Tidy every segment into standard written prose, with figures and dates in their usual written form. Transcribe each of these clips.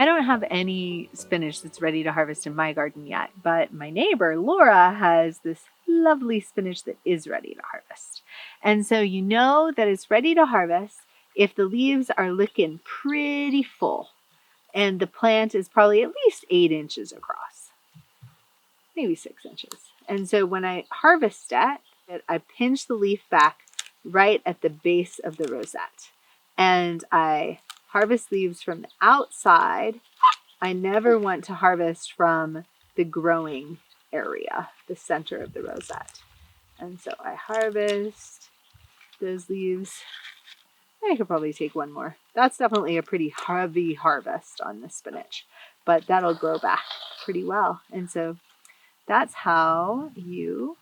I don't have any spinach that's ready to harvest in my garden yet, but my neighbor Laura has this lovely spinach that is ready to harvest. And so you know that it's ready to harvest if the leaves are looking pretty full and the plant is probably at least 8 inches across, maybe 6 inches. And so when I harvest it, I pinch the leaf back right at the base of the rosette. And I harvest leaves from the outside. I never want to harvest from the growing area, the center of the rosette. And so I harvest those leaves. I could probably take one more. That's definitely a pretty heavy harvest on the spinach, but that'll grow back pretty well. And so that's how you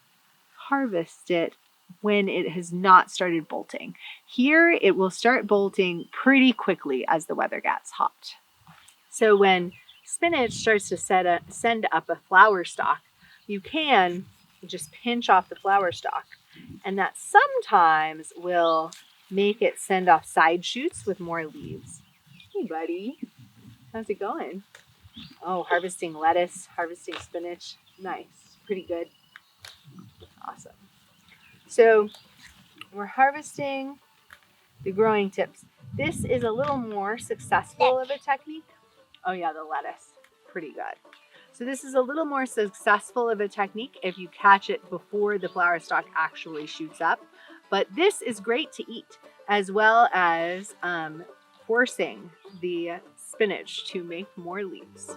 harvest it when it has not started bolting. Here, it will start bolting pretty quickly as the weather gets hot. So when spinach starts to send up a flower stalk, you can just pinch off the flower stalk, and that sometimes will make it send off side shoots with more leaves. Hey, buddy. How's it going? Oh, harvesting lettuce, harvesting spinach. Nice. Pretty good. Awesome. So we're harvesting the growing tips. This is a little more successful of a technique. Oh yeah, the lettuce. Pretty good. So this is a little more successful of a technique if you catch it before the flower stalk actually shoots up. But this is great to eat, as well as forcing the spinach to make more leaves.